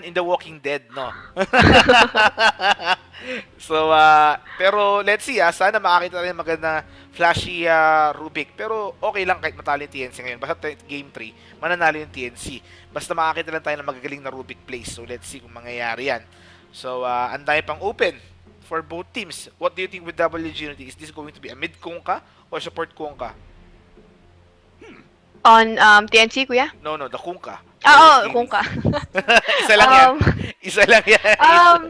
in The Walking Dead, no? So, pero let's see, sana makakita rin maganda flashy Rubik. Pero okay lang kahit matalo yung TNC ngayon. Basta game 3, mananalo yung TNC. Basta makakita lang tayo ng magagaling na Rubik plays. So, let's see kung mangyayari yan. So, ang dami pang open for both teams. What do you think with WG.Unity? Is this going to be a mid Kunkka or support Kunkka? On TNC, kuya? No, the Kunkka. Oo, kung ka. Isa lang yan. um, Isa lang yan. um,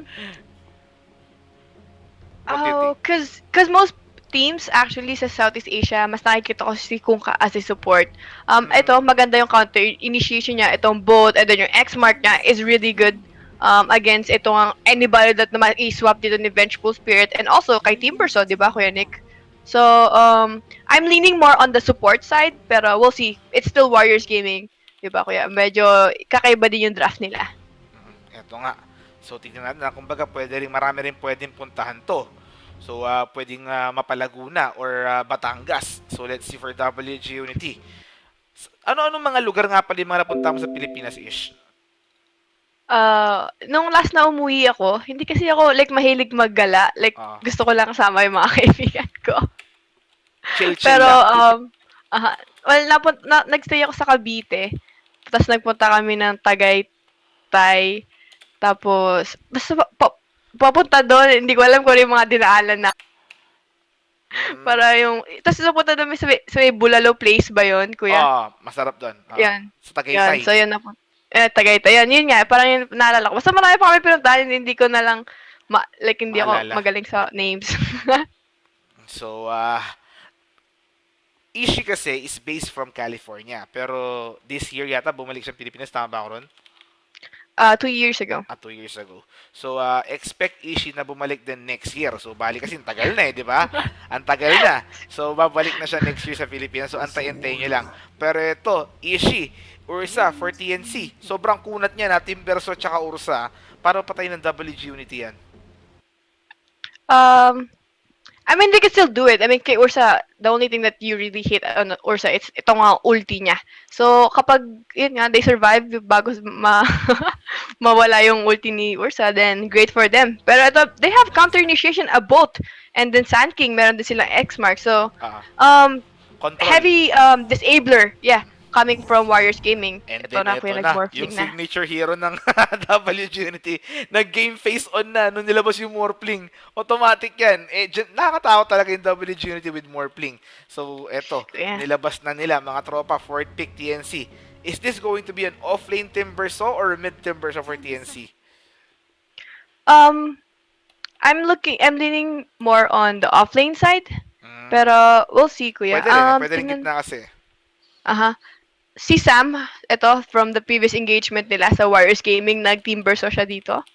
What do you think? cause most teams actually sa Southeast Asia, mas nakikita ko si Kungka as a support. Ito, maganda yung counter initiation niya, itong bolt, and then yung X-mark niya is really good against itong anybody that naman i-swap dito ni Vengeful Spirit, and also kay Team Perso, di ba, Kuya Nick? So, I'm leaning more on the support side, pero we'll see. It's still Warriors Gaming, di ba, Kuya? Medyo kakaiba din yung draft nila. Eto nga. So, tignan natin na kumbaga marami rin pwedeng puntahan to. So, pwedeng Mapalaguna or Batangas. So, let's see for WG.Unity. Ano-ano mga lugar nga pala yung mga napunta mo sa Pilipinas-ish? Nung last na umuwi ako, hindi kasi ako like mahilig maggala. Like, gusto ko lang kasama yung mga kaibigan ko. Chill-chill Pero, lang. well, nagstay ako sa Cavite. Tapos nagpunta kami ng Tagaytay. Tapos, basta papunta doon, hindi ko alam kung ano yung mga dinaalan na. Para yung, tapos napunta doon sa may Bulalo Place ba yun, kuya? Masarap doon. Yan. Sa Tagaytay. Yan, so yun na po. Tagaytay. Yan, yun nga, parang yun naalala ko. Basta marami pa kami pinuntahan, hindi ko na lang, like, hindi Maalala. ako magaling sa names. So, Ishi kasi is based from California. Pero this year yata bumalik sa Pilipinas. Tama ba ako ron? 2 years ago. 2 years ago. So, expect Ishi na bumalik din next year. So, balik kasi, tagal na di ba? Ang tagal na. So, babalik na siya next year sa Pilipinas. So, antay-antay nyo lang. Pero ito, Ishi, Ursa for TNC. Sobrang kunat niya na, Team Verso tsaka Ursa. Para patay ng WG.Unity yan. I mean, they can still do it. I mean, kay Ursa, the only thing that you really hate on Ursa, it's itong ulti niya. So, kapag, yun nga, they survive bago mawala yung ulti ni Ursa, then great for them. Pero ito, they have counter initiation, a bolt, and then Sand King, meron din silang X-mark. So, heavy disabler, yeah, coming from Warriors Gaming. And ito na, ito kuya, na, nag-morphling yung na. signature hero ng WG.Unity. Nag-game face on na nung nilabas yung Morphling. Automatic yan. Nakakatakot talaga yung WG.Unity with Morphling. So, eto, nilabas na nila, mga tropa, fourth pick TNC. Is this going to be an off-lane Team Verso or mid Team Verso for TNC? I'm leaning more on the off-lane side. Pero, we'll see, kuya. Pwede rin gitna kasi. Si Sam, ito, from the previous engagement nila sa Warriors Gaming, nag-Team Verso siya dito.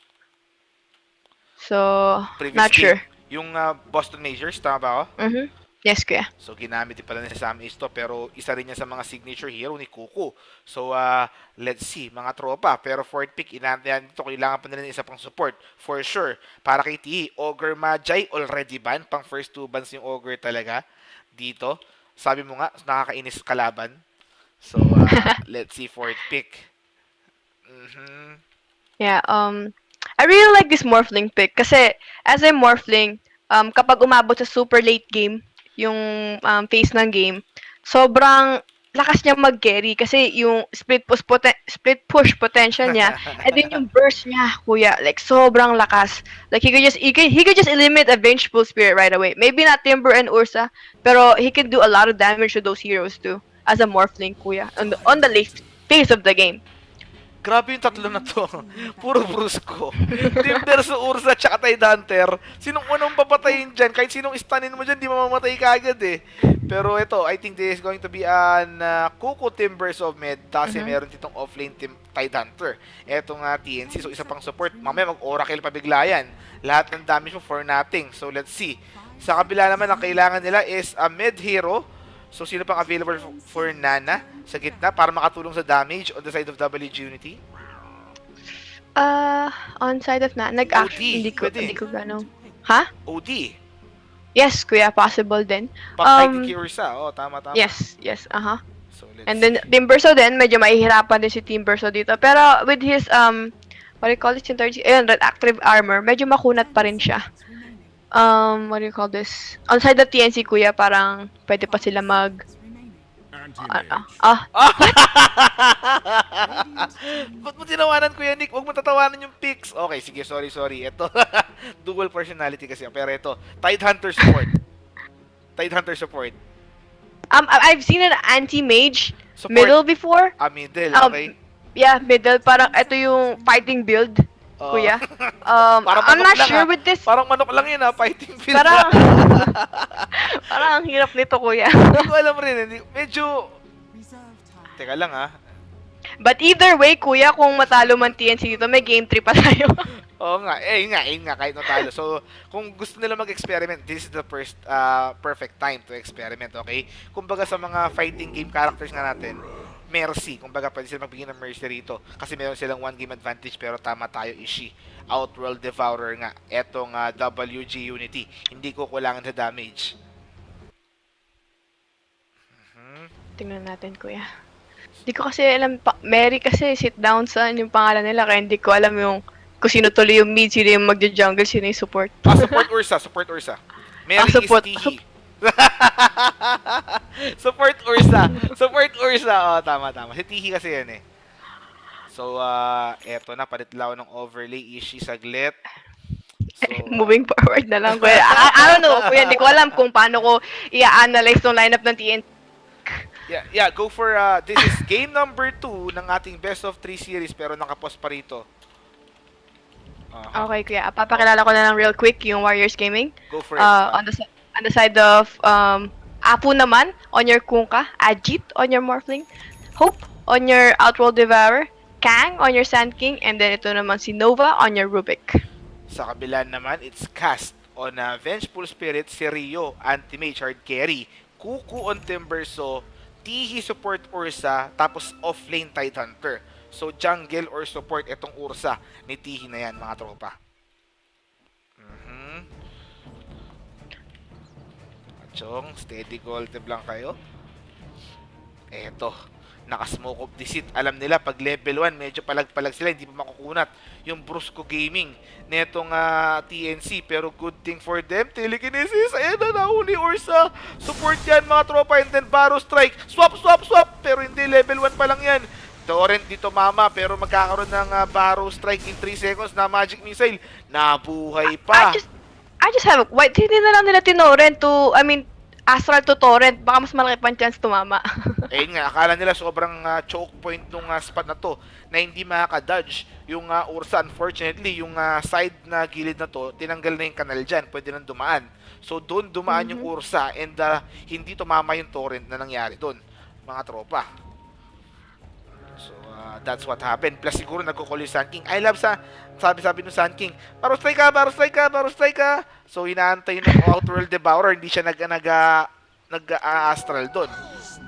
So, previous not sure. Yung Boston Majors, tama ba ako? Yes, kuya. So, ginamit din pala ni Sam Isto, pero isa rin yan sa mga signature hero ni Kuku. So, let's see, mga tropa. Pero fourth pick, inantayan dito, kailangan pa nila isa pang support. For sure. Para kay TE, Ogre Magi, already ban. Pang first 2 bans yung Ogre talaga. Dito. Sabi mo nga, nakakainis kalaban. So, let's see fourth pick. Yeah, I really like this Morphling pick kasi as a Morphling, kapag umabot sa super late game, yung phase ng game, sobrang lakas niya mag-carry kasi yung split push potential niya and then yung burst niya, kuya, like sobrang lakas. Like he could just eliminate a Vengeful Spirit right away. Maybe not Timber and Ursa, pero he can do a lot of damage to those heroes too. As a Morphling, kuya, on the late phase of the game. Grabe yung tatlo na to. Puro brusco. Timber sa Ursa tsaka Tidehunter. Sinong unang papatayin dyan? Kahit sinong stunin mo dyan, di mamamatay ka agad eh. Pero ito, I think this is going to be an Kuku Timbers of Med. Kasi meron ditong offlane Tidehunter. Etong TNC. So isa pang support. Mamaya mag-Oracle pa bigla yan. Lahat ng damage mo for nothing. So let's see. Sa kabila naman, ang kailangan nila is a mid hero. So, sino pang available for Nana sa gitna para makatulong sa damage on the side of WG.Unity? On side of Nana, hindi ko gano'n. Ha? OD. Yes, kuya, possible din. Pag kay Ursa, tama. Yes, So, and then, Team Verso din, medyo mahihirapan din si Team Verso dito. Pero, with his what do you call this yung third, ayun, red active armor, medyo makunat pa rin siya. What do you call this? On side of TNC, kuya, parang pwede pa sila mag, what? Ba't mo tinawanan, Kuya Nick? Huwag mo tatawanan yung pics. Okay, sige, sorry. Ito, dual personality kasi. Pero ito, Tidehunter support. Tidehunter support. I've seen an anti-mage Support. middle before. Middle, okay. Yeah, middle. Parang ito yung fighting build, kuya. Parang I'm manok not lang, sure ah. with this. Parang manok lang yun, fighting field. Parang, parang ang hirap nito, kuya. Hindi ko alam rin. Medyo... Teka lang, But either way, kuya, kung matalo man TNC dito, may game 3 pa tayo. Oo nga, yun nga, kahit natalo. So, kung gusto nila mag-experiment, this is the first perfect time to experiment, okay? Kumbaga sa mga fighting game characters nga natin, Mercy, kumbaga pwede sila magbigay ng Mercy rito. Kasi meron silang one game advantage, pero tama tayo, Ishi. Outworld Devourer nga, etong WG.Unity. Hindi ko kulangan sa damage. Tingnan natin, kuya. Hindi ko kasi alam, Mary kasi sit down sa yung pangalan nila, kaya hindi ko alam yung kung sino tuloy yung mid, sino yung magja-jungle, sino yung support. Support Ursa. Mary support. is Tihi. Support Ursa. Oh, tama. Si Tihi kasi yan eh. So, eto na, palit lang ako ng overlay, Ishi, saglit. So, Moving forward na lang, kuya. I don't know, kuya, hindi ko alam kung paano ko i-analyze tong lineup ng TNT. Yeah, go for, this is game number 2 ng ating best of 3 series, pero nakapost pa rito. Okay, kuya. Papakilala ko na lang real quick yung Warriors Gaming. Go for it. On the side of Apu naman on your Kunkka, Ajit on your Morphling, Hope on your Outworld Devourer, Kang on your Sand King, and then ito naman si Nova on your Rubik. Sa kabila naman, it's Cast on Vengeful Spirit, si Rio, Anti-Mage, Hard Carry, Kuku on Timbersaw, Tihi support Ursa, tapos offlane Tidehunter. So, jungle or support itong Ursa ni Tihi na yan, mga tropa. Chong, steady gold lang kayo. Eto, naka-smoke of deceit. Alam nila, pag level 1, medyo palag-palag sila, hindi pa makukunat yung Brusco Gaming netong TNC. Pero good thing for them, telekinesis, ayan na, nahuli Ursa. Support yan, mga tropa, and then Barrow Strike. Swap! Pero hindi, level 1 pa lang yan. Torrent dito mama, pero magkakaroon ng Barrow Strike in 3 seconds na Magic Missile. Nabuhay pa. I just have, why hindi na lang nila tinorrent to, Astral to Torrent, baka mas malaki pang chance tumama. Ayun nga, akala nila sobrang choke point nung spot na to na hindi makaka-dodge yung Ursa. Unfortunately, yung side na gilid na to, tinanggal na yung kanal dyan, pwede nang dumaan. So doon dumaan yung Ursa and hindi tumama yung torrent na nangyari doon, mga tropa. So that's what happened. Plus siguro nagko-call yung Sand King. I love sabi nung Sand King, Barrow Strike ka. So inaantay ng Outworld Devourer, hindi siya nag-astral doon.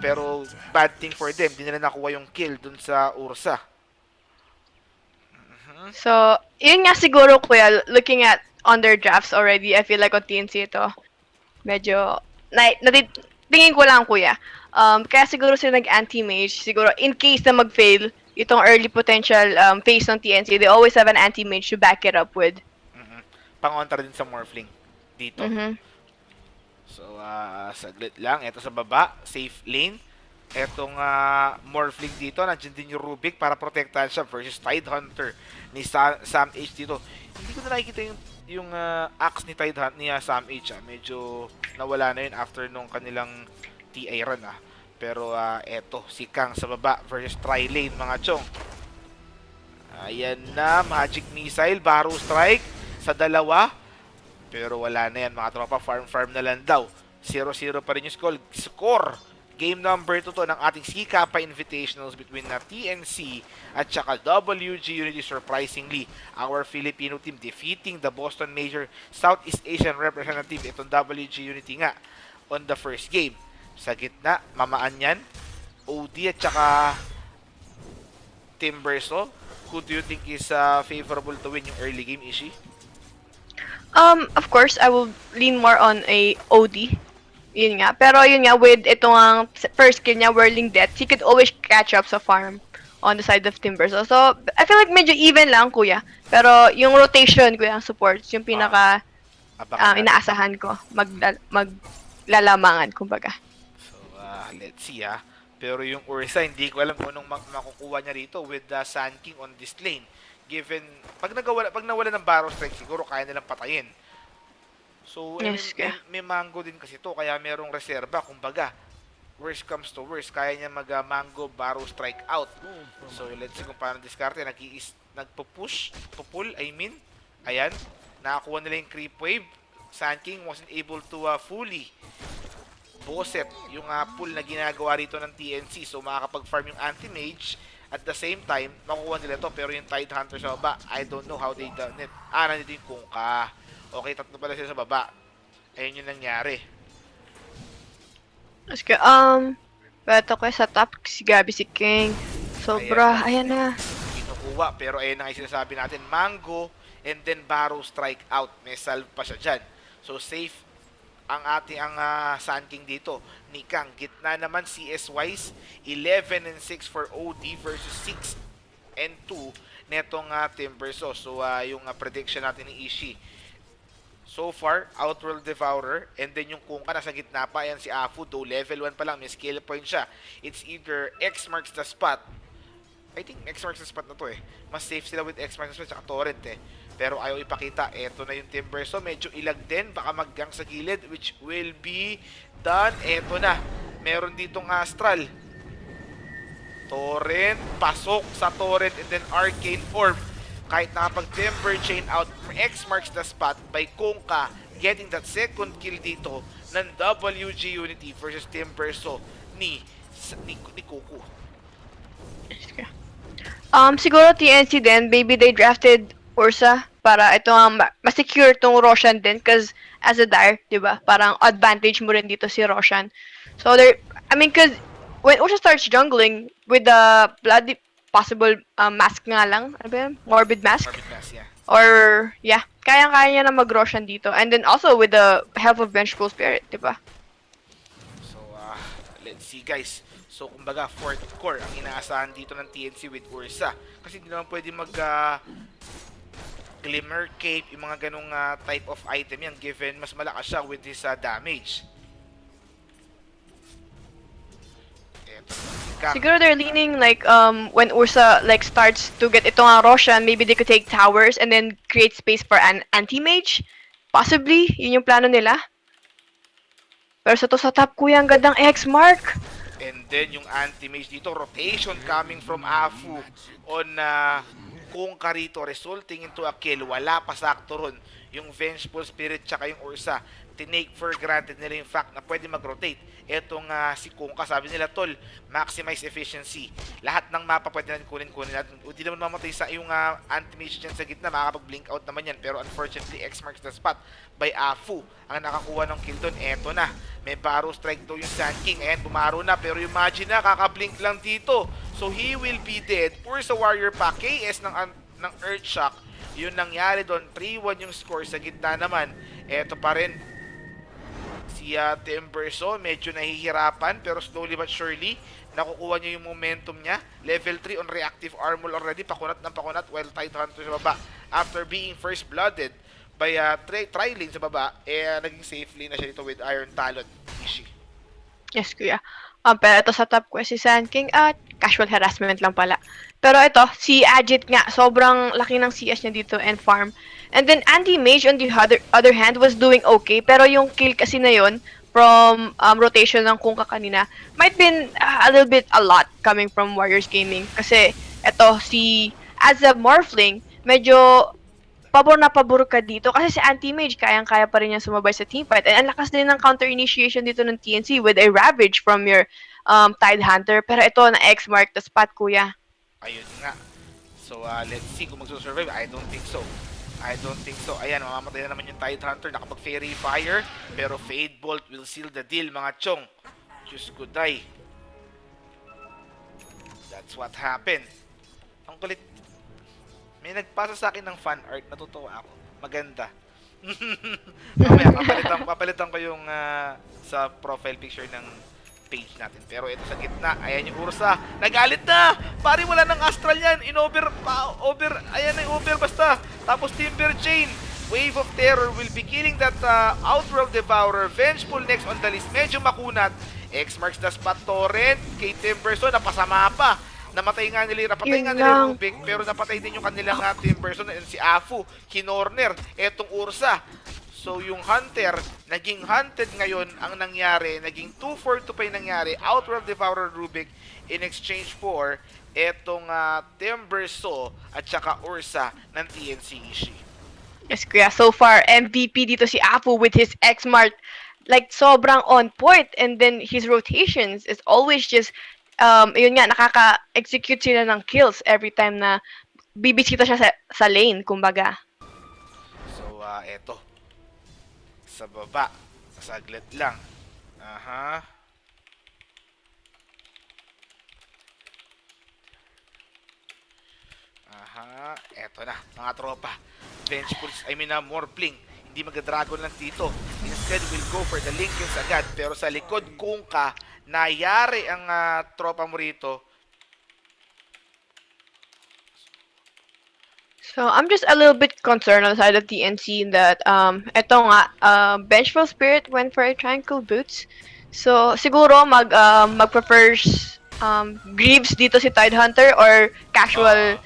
Pero bad thing for them, hindi nila nakuha yung kill doon sa Ursa. So, yun nga siguro, kuya, looking at on their drafts already, I feel like on TNC ito, medyo, tingin ko lang, kuya. Kaya siguro sila nag-anti-mage, siguro in case na mag-fail, itong early potential phase ng TNC, they always have an anti-mage to back it up with. Pangontra din sa Morphling dito. So, saglit lang. Ito sa baba, safe lane. Etong Morphling dito, nandiyan din yung Rubik para protektahan siya versus Tidehunter ni Sam H dito. Hindi ko na nakikita yung axe ni Tidehunter ni Sam H. Medyo nawala na yun after nung kanilang TI run. Pero eto, si Kang sa baba versus Tri-Lane, mga chong. Ayan na, Magic Missile, Barrow Strike sa dalawa. Pero wala na yan, mga tropa. Farm na lang daw. 0-0 pa rin yung score. Game number 2 to ng ating SEA Kappa Invitationals between TNC at saka WG.Unity. Surprisingly, our Filipino team defeating the Boston Major Southeast Asian representative, itong WG.Unity nga, on the first game. Sa gitna, mamaan yan. OD at saka Timbersaw. Who do you think is favorable to win yung early game, Ishi? Of course, I will lean more on a OD. Yun nga. Pero yun nga, with itong first kill niya, Whirling Death, he could always catch up sa farm on the side of Timber. So I feel like medyo even lang, kuya. Pero yung rotation, kuya, ang supports, yung Ah, pinaka abangan natin. inaasahan ko. Maglalamangan, kumbaga. So, let's see Pero yung Ursa, hindi ko alam kung anong makukuha niya rito with the Sand King on this lane. Given, pag nawala ng Barrow Strike, siguro kaya nilang patayin. So, Yes, kuya. may mango din kasi to, kaya merong reserba, kumbaga. Worst comes to worst, kaya niya mag-mango Barrow Strike out. So, let's see kung paano diskarte. Nagpo-push, pull, I mean. Ayan, nakakuha nila yung creep wave. Sand King wasn't able to fully boset yung pull na ginagawa rito ng TNC. So makakapag-farm yung anti-mage. At the same time, makukuha nila to. Pero yung Tide Hunter sa baba, I don't know how they done it. Nandito yung Kungka. Okay, tatlo pala sila sa baba. Ayun yung nangyari. Yes, kuya. Beto ko sa top, si Gabi, si King. Sobra, ayan na. Kinukuha. Pero ayun na nga yung sinasabi natin. Mango and then Barrow Strike out. May salve pa siya dyan. So safe ang Sand King dito. Nikang, gitna naman CS-wise, 11 and 6 for OD versus 6 and 2 netong Timbersaw. So, yung prediction natin ni Ishii. So far, Outworld Devourer, and then yung Kungka nasa gitna pa, yan si Afu, though level 1 pa lang, may skill point siya. It's either X marks the spot. I think X marks the spot na to Mas safe sila with X marks the spot, saka Torrent Pero ayaw ipakita. Eto na yung Timber. So, medyo ilag din. Baka maggang sa gilid, which will be done. Eto na. Meron ditong Astral. Torrent. Pasok sa Torrent and then Arcane Orb. Kahit nakapag-Timber chain out, X marks the spot by Kungka getting that second kill dito ng WG.Unity versus Timber. So, ni Kuku. Siguro TNC din, maybe they drafted Ursa para ito ma-secure tong Roshan din because as a dire, 'di ba? Parang advantage mo rin dito si Roshan. So cause when Ursa starts jungling with the bloody possible mask nga lang, ano ba yun? Morbid mask. Morbid Mass, yeah. Or yeah, kaya niya na mag-Roshan dito. And then also with the help of Vengeful Spirit, 'di ba? So, let's see guys. So, kumbaga, fourth core ang inaasahan dito ng TNC with Ursa. Kasi hindi naman pwede Glimmer Cape, yung mga ganong type of item yan, given mas malakas siya with his damage. Siguro they're leaning like when Ursa like starts to get ito nga Roshan, maybe they could take towers and then create space for an anti-mage. Possibly, yun yung plano nila. Pero sa top kuya, ang gandang X-Mark. And then yung anti-mage dito, rotation coming from Afu on Kungka rito, resulting into a kill. Wala pa sakto ron yung Vengeful Spirit tsaka yung Ursa. Tinake for granted nila yung fact na pwede mag-rotate. Etong si Kungka, sabi nila, tol, maximize efficiency. Lahat ng mapa pwede natin kunin natin. Hindi naman mamatay sa yung anti-mage dyan sa gitna, makakapag-blink out naman yan. Pero unfortunately, X marks the spot by Afu. Ang nakakuha ng kill doon, eto na. May Barrow Strike daw yung Sand King. Ayan, bumaro na. Pero imagine na, kakablink lang dito. So, he will be dead. Ursa Warrior pa. KS ng Earthshock. Yun nangyari doon. 3-1 yung score. Sa gitna naman, eto pa rin. Si Timbersaw, medyo nahihirapan. Pero slowly but surely, nakukuha niya yung momentum niya. Level 3 on reactive armor already. Pakunat ng pakunat while Tide Hunter sa baba. After being first blooded by tri-lane sa baba, naging safe lane na siya dito with Iron Talon. Ishii. Yes, kuya. Pero ito sa top ko si Sand King at casual harassment lang pala. Pero ito, si Ajit nga, sobrang laki ng CS niya dito and farm. And then Anti-Mage on the other hand was doing okay, pero yung kill kasi na yon from rotation ng Kungka kanina might been a little bit a lot coming from Warriors Gaming. Kasi ito, as a Morphling, medyo pabor na pabor ka dito kasi si Anti-Mage kayang-kaya pa rin niya sumabay sa teamfight. And ang lakas din ng counter-initiation dito ng TNC with a Ravage from your Tide Hunter. Pero ito na X-Mark the spot, kuya. Ayun nga. So, let's see kung magsusurvive. I don't think so. Ayan, mamamatay na naman yung Tide Hunter. Nakapag-Fairy Fire. Pero Fade Bolt will seal the deal, mga chong. Diyos ko, day. That's what happened. Ang kulit. May nagpasa sa akin ng fan art. Natutuwa ako. Maganda. Mamaya, papalitan ko yung sa profile picture ng page natin. Pero ito sa gitna, ayan yung Ursa. Nagalit na! Pari wala ng Astral yan. Ayan na yung over basta. Tapos Timber Chain. Wave of Terror will be killing that Outworld Devourer. Vengeful next on the list. Medyo makunat. X marks the spot. Torrent. Kay Timberson, napasama pa. Napatay nga Yun nila lang. Rubik, pero napatay din yung kanilang Timberson and si Afu, kinorner, etong Ursa. So yung Hunter, naging hunted ngayon ang nangyari, naging 2-4-2 pa yung nangyari, Outworld Devourer Rubik in exchange for etong Timberso at saka Ursa ng TNC Ishii. Yes, kuya. So far, MVP dito si Apu with his X-Mart. Like, sobrang on point. And then, his rotations is always just, yun nga, nakaka-execute sila ng kills every time na bibisita siya sa lane, kumbaga. So eto, sa baba, saglit lang. Aha. Aha, eto na, mga tropa. Vengeful, Morphling. Hindi mag-dragon lang dito. Instead, will go for the Lincolns agad. Pero sa likod, kung ka, nayari ang tropa mo rito. So, I'm just a little bit concerned on the side of TNC that, eto nga, Vengeful Spirit went for a Tranquil Boots. So, siguro mag-prefers Greaves dito si Tidehunter or casual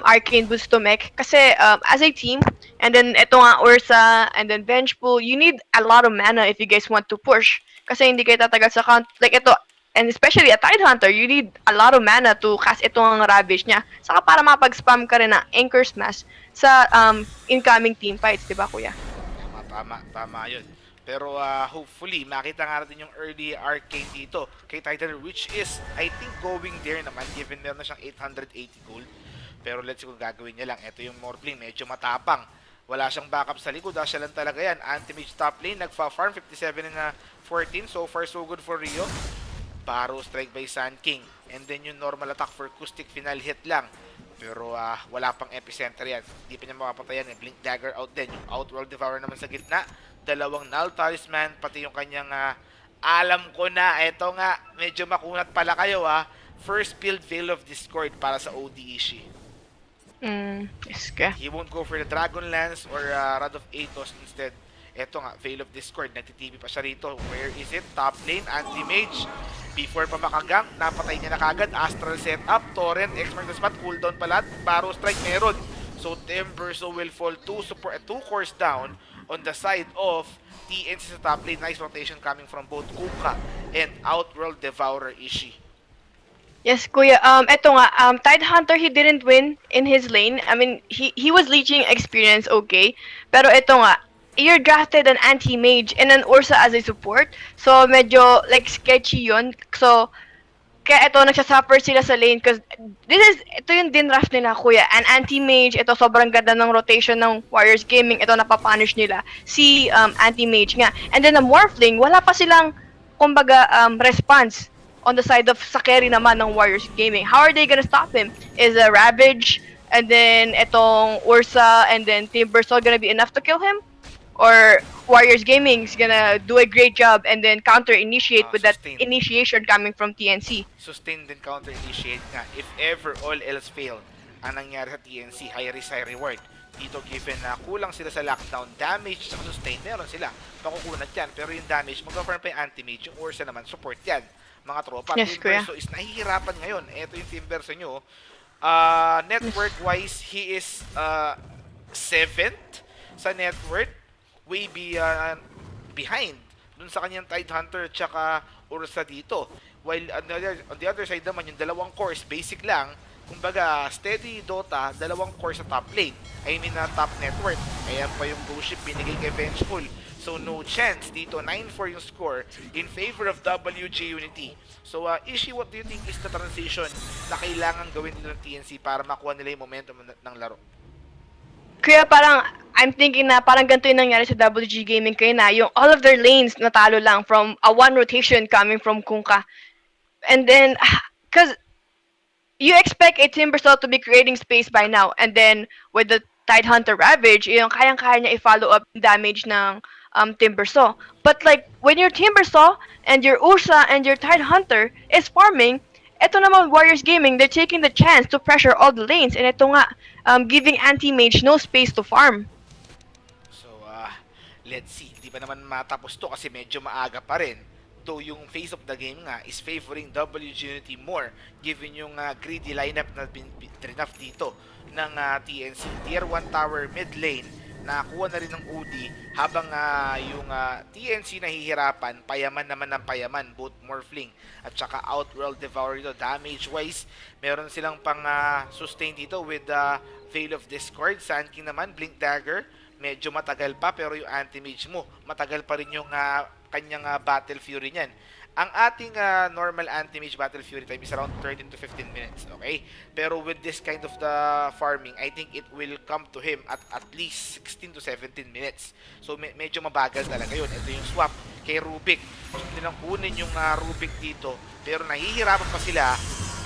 Arcane Boots to mech. Kasi, as a team, and then eto nga Ursa, and then Vengeful, you need a lot of mana if you guys want to push. Kasi hindi kayo tatagal sa count. Like, ito, and especially a Tidehunter, you need a lot of mana to cast itong Ravage niya. Saka para mapag-spam ka rin ng Anchor Smash sa incoming team fights, di ba kuya? Tama yun. Pero hopefully, makita nga natin yung early arcane dito kay Titan, which is, I think, going there naman, given meron na siyang 880 gold. Pero let's see kung gagawin niya lang. Ito yung Morphling, medyo matapang. Wala siyang backup sa likod, siya lang talaga yan. Anti-mage top lane, nagfa-farm, 57 and 14. So far, so good for Rio. Barrow strike by Sun King. And then yung normal attack for Acoustic, final hit lang. Pero wala pang epicenter yan. Hindi pa niya makapatayan. Blink Dagger out din. Yung Outworld Devourer naman sa gitna. Dalawang Null Talisman. Pati yung kanyang alam ko na. Eto nga. Medyo makunat pala kayo First build Veil of Discord para sa OD Ishii. Yes ka. He won't go for the Dragonlance or Rod of Athos instead. Eto nga, Veil of Discord. Nagtitv pa siya rito. Where is it? Top lane, anti-mage. Before pa makagang, napatay niya na kagad. Astral setup, Torrent, X-Mark the spot, cooldown pala. Barrow strike meron. So Timberso will fall 2 cores down on the side of TNC sa top lane. Nice rotation coming from both Kuka and Outworld Devourer Ishii. Yes, kuya. Eto nga, Tidehunter, he didn't win in his lane. I mean, he was leeching experience, okay. Pero eto nga, you're drafted an anti-mage and an Ursa as a support. So, medyo, like, sketchy yun. So, kaya ito, nagsasuffer sila sa lane because ito yung dinraft nila, kuya. An anti-mage, ito sobrang ganda ng rotation ng Warriors Gaming. Ito napapunish nila. Si anti-mage nga. And then the Morphling, wala pa silang, kumbaga, response on the side of sa carry naman ng Warriors Gaming. How are they gonna stop him? Is a Ravage, and then itong Ursa, and then Timbersaw gonna be enough to kill him? Or Warriors Gaming's gonna do a great job and then counter-initiate with that Sustain. initiation coming from TNC? Sustain din counter-initiate nga. If ever all else failed, ang nangyari sa TNC, high risk, high reward. Dito given na kulang sila sa lockdown, damage sa sustain, meron sila. Makukunat yan. Pero yung damage, mag-farm pa yung anti-mage. Yung Ursa naman, support yan. Mga tropa. Yes, Timberso is nahihirapan ngayon. Ito yung Timberso nyo. Network-wise, he is 7th sa net worth. Way behind dun sa kanyang Tidehunter tsaka Ursa dito. While on the other side naman, yung dalawang cores, basic lang. Kumbaga, steady Dota, dalawang cores sa top lane. I mean, top network. Ayan pa yung bullshit binigay kay Vengeful. So, no chance dito. 9-4 yung score in favor of WG.Unity. So, Ishii, what do you think is the transition na kailangan gawin nila ng TNC para makuha nila yung momentum ng laro? Kaya parang, I'm thinking na parang ganito yung nangyari sa WG Gaming kayo na, yung all of their lanes natalo lang from a one rotation coming from Kunkka. And then, because you expect a Timbersaw to be creating space by now, and then with the Tidehunter Ravage, yung kayang-kaya niya i-follow up damage ng Timbersaw. But like, when your Timbersaw and your Ursa and your Tide Hunter is farming, eto naman Warriors Gaming, they're taking the chance to pressure all the lanes, and ito nga, giving anti-mage no space to farm. So, let's see. Di ba naman matapos to kasi medyo maaga pa rin. Though yung phase of the game nga is favoring WG.Unity more given yung greedy lineup na trinaf dito ng TNC. Tier 1 tower mid lane nakakuha na rin ng OD habang yung TNC nahihirapan, payaman naman ng payaman, both Morphling at saka Outworld Devourer dito. Damage wise, meron silang pang sustain dito with Veil of Discord. Sand King naman, Blink Dagger, medyo matagal pa pero yung anti-mage mo, matagal pa rin yung kanyang Battle Fury niyan. Ang ating normal anti-mage Battle Fury time is around 13 to 15 minutes, okay? Pero with this kind of the farming, I think it will come to him at least 16 to 17 minutes. So medyo mabagal talaga yun. Ito yung swap kay Rubik. Gusto nilang kunin yung Rubik dito, pero nahihirapan pa sila.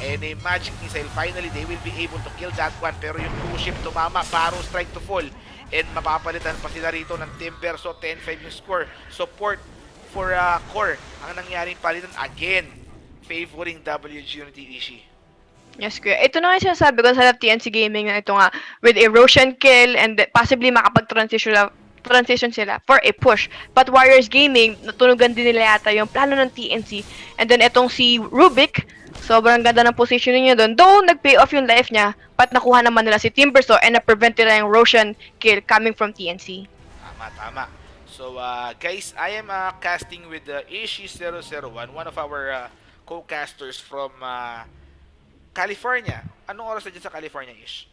And a magic missile, finally they will be able to kill that one. Pero yung blue ship tumama, Barrow strike to fall. And mapapalitan pa sila rito ng Timber. So 10-5 yung score. Support for core ang nangyaring palitan again, favoring WG.Unity SEA. Yes, kuya. Ito na nga yung sinasabi ko sa TNC Gaming na ito nga, with erosion kill and possibly transition sila for a push. But Warriors Gaming, natunugan din nila yata yung plano ng TNC. And then itong si Rubik, sobrang ganda ng positioning niya doon. Though nag-pay off yung life niya, but nakuha naman nila si Timbersaw and na-prevent nila yung erosion kill coming from TNC. Tama. So, guys, I am casting with Ishi001, one of our co-casters from California. Anong oras na dyan sa California, Ish?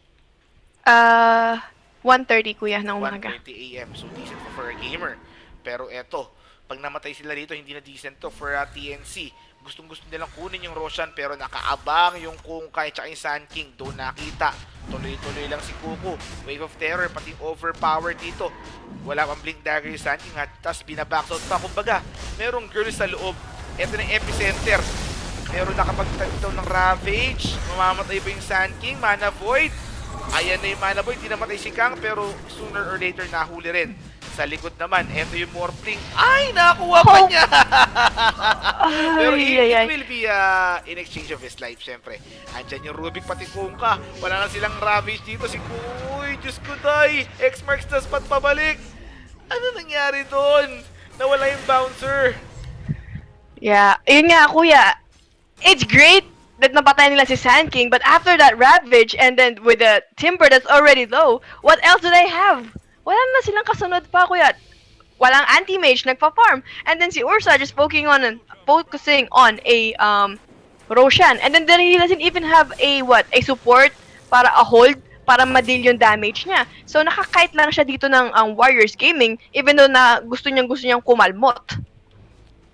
1:30 kuya ng umaga. 1:30 AM. So, decent for a gamer. Pero eto, pag namatay sila dito, hindi na decent to for TNC. Gustong-gusto nilang kunin yung Roshan pero nakaabang yung Kungkay tsaka yung Sand King. Doon nakita. Tuloy-tuloy lang si Kuku. Wave of Terror, pati overpower dito. Wala pang Blink Dagger yung Sand King at tapos binabacksout pa. Kumbaga, merong girl sa loob. Ito na yung epicenter. Meron nakapagtagtaw ng Ravage. Mamamatay ba yung Sand King? Mana Void. Ayan na yung Mana Void. Di namatay si Kang pero sooner or later nahuli rin. Sa likod naman, eto yung Morphling. Ay, nakuha pa niya! Pero it will be in exchange of his life, syempre. Andyan yung Rubik pati Kungka. Wala na silang Ravage dito. Si Kuy, Diyos ko day! X-Marks na spot pabalik. Ano nangyari doon? Nawala yung bouncer. Yeah, yun nga kuya. It's great that napatay nila si Sand King, but after that Ravage and then with the Timber that's already low, what else do they have? Wala na silang kasunod pa, kuya. Walang anti-mage, nagpa-farm. And then si Ursa just focusing on a Roshan. And then he doesn't even have a support para a hold para ma-deal yung damage niya. So nakakite lang siya dito ng Warriors Gaming even though na gusto niyang kumalmot.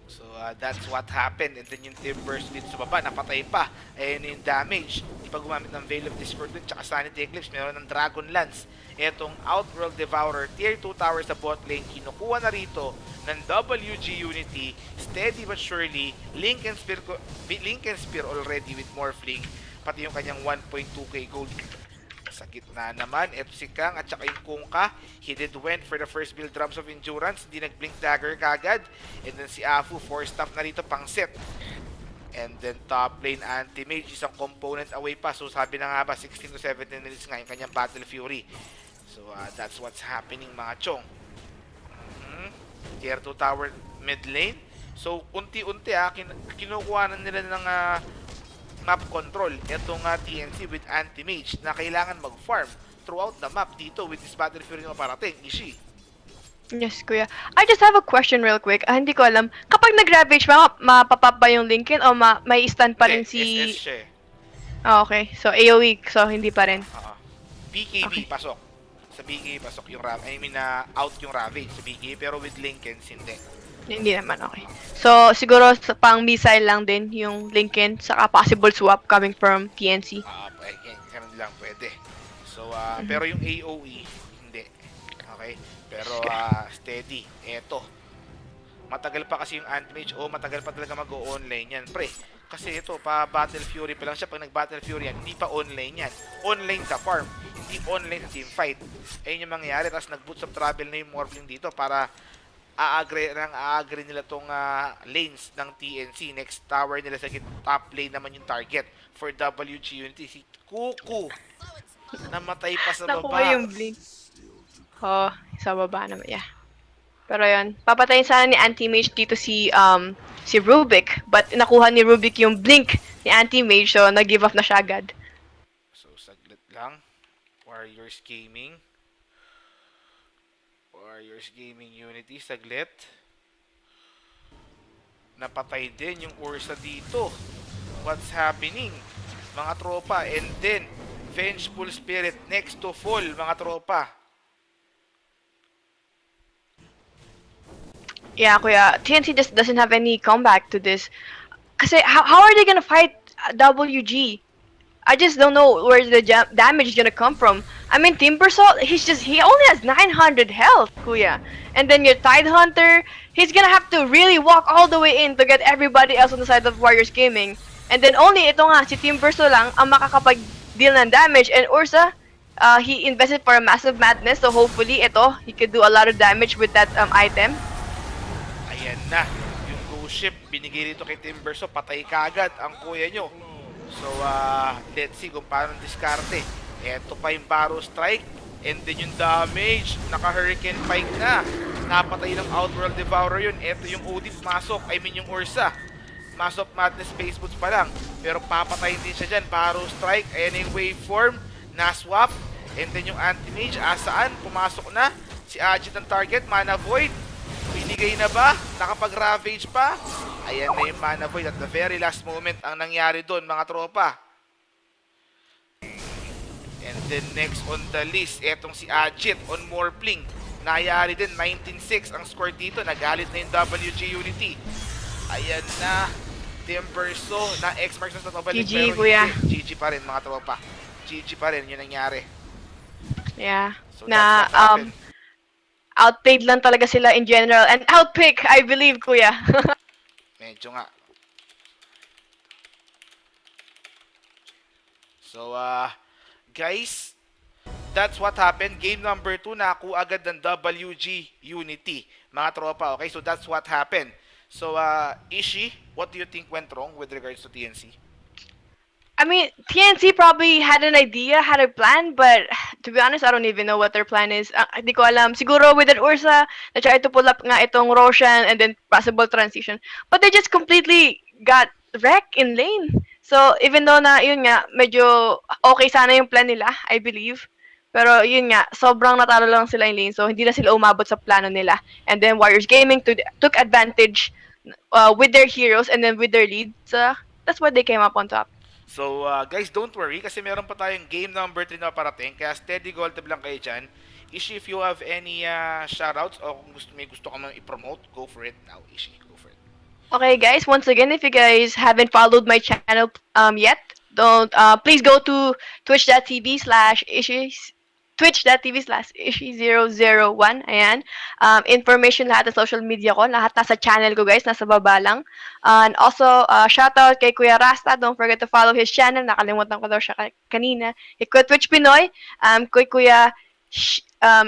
So that's what happened. And then yung Timbers dito sa baba, napatay pa. Ayan yung damage. Di pa gumamit ng Veil of Discord dun, tsaka Sanity Eclipse. Meron ng Dragon Lance. Etong Outworld Devourer, Tier 2 tower sa bot lane, kinukuha na rito ng WG.Unity, steady but surely, Link and Spear already with Morphling, pati yung kanyang 1.2k gold. Sa gitna naman, eto si Kang at saka yung Kungka, he did went for the first build drums of endurance, hindi nag-blink dagger kagad, and then si Afu, 4 staff na rito pang set. And then top lane anti-mage, isang component away pa. So sabi na nga ba, 16 to 17 minutes nga yung kanyang Battle Fury. So that's what's happening mga chong. Tier 2 tower mid lane. So unti-unti kinukuha na nila ng map control itong TNC with anti-mage na kailangan mag-farm throughout the map dito with this Battle Fury na parating. Ishi. Yes, kuya. I just have a question real quick. Hindi ko alam. Kapag nag-ravage ba, mapapap ba yung Lincoln o may stand pa rin si... SS siya. Okay. So, AoE. So, hindi pa rin. BKB, Okay. pasok. Sa BKB, pasok yung Ravage. I mean, out yung Ravage sa BKB, pero with Lincolns, hindi. Hindi naman, okay. So, siguro sa pang missile lang din yung Lincoln, saka possible swap coming from TNC. Ganun lang pwede. So, pero yung AoE, hindi. Okay? Pero steady. Eto. Matagal pa kasi yung anti-mage o matagal pa talaga mag-o-online yan. Pre, kasi ito, pa Battle Fury pa lang siya. Pag nag-Battle Fury yan, hindi pa online yan. Online sa farm. Hindi online sa team fight. Ayun yung mangyayari. Tapos nag-boots of travel na yung Morphling dito para aagri nila tong lanes ng TNC. Next tower nila sa top lane naman yung target for WG.Unity. Si Kuku, namatay pa sa Nakuha baba. yung blink. Oh, sa baba naman. Yeah. Pero yun, papatayin sana ni Anti-Mage dito si Rubik. But nakuha ni Rubik yung blink ni Anti-Mage, so nag-give up na siya agad. So, saglit lang. Warriors Gaming. Warriors Gaming Unity, saglit. Napatay din yung Ursa dito. What's happening? Mga tropa. And then, Vengeful Spirit next to fall, mga tropa. Yeah, kuya, TNC just doesn't have any comeback to this. Kasi how are they gonna fight WG? I just don't know where the damage is gonna come from. I mean, Timbersaw, he only has 900 health, kuya. And then your Tide Hunter, he's gonna have to really walk all the way in to get everybody else on the side of Warriors Gaming. And then only ito nga, si Timbersaw lang ang makakapag-deal ng damage. And Ursa, he invested for a massive madness, so hopefully ito, he could do a lot of damage with that item. Ayan na. Yung ghost ship, binigay dito kay Timbersaw. Patay kagad ang kuya nyo. So, let's see kung paano diskarte. Eto pa yung Barrow Strike. And then yung damage. Naka-Hurricane Pike na. Napatay ng Outworld Devourer yun. Eto yung OD pumasok. I mean yung Ursa. Mass of Madness Space Boots pa lang. Pero papatayin din siya dyan. Barrow Strike. Ayan yung waveform. Na-swap. And then yung Anti-Mage. Asaan? Pumasok na. Si Ajit ang target. Mana Void. Binigay na ba? Nakapag-ravage pa? Ayan na yung mana void at the very last moment ang nangyari doon, mga tropa. And then next on the list, etong si Ajit on Morphling. Nangyari din, 19-6 ang score dito. Nagalit na yung WG.Unity. Ayan na. Timbersaw na X-Marks na tatabalik. GG, kuya. GG pa rin, mga tropa. GG pa rin, yun nangyari. Yeah. So that's what happened. Outplayed lang talaga sila in general. And outpick, I believe, kuya. Medyo nga. So, guys, that's what happened. Game number 2, nakuha agad ng WG.Unity. Mga tropa, okay? So, that's what happened. So, Ishi, what do you think went wrong with regards to TNC? I mean, TNC probably had an idea, had a plan, but to be honest, I don't even know what their plan is. Hindi ko alam. Siguro with that Ursa, they tried to pull up nga itong Roshan and then possible transition. But they just completely got wrecked in lane. So, even though na, yun nga, medyo okay sana yung plan nila, I believe. Pero yun nga, sobrang natalo lang sila in lane. So, hindi na sila umabot sa plano nila. And then Warriors Gaming took advantage with their heroes and then with their lead. So, that's why they came up on top. So, guys, don't worry kasi meron pa tayong game number 3 na parating. Kaya steady gold tab lang kayo dyan. Ishi, if you have any shoutouts o kung may gusto ka mang i-promote, go for it now, Ishi. Go for it. Okay, guys. Once again, if you guys haven't followed my channel yet, don't please go to twitch.tv/issues twitch.tv/ishi001. Ayan. Information lahat ng social media ko. Lahat nasa channel ko, guys. Nasa baba lang. And also, shoutout kay Kuya Rasta. Don't forget to follow his channel. Nakalimutan ko daw siya kanina. Kay Kuya Twitch Pinoy. Kay Kuya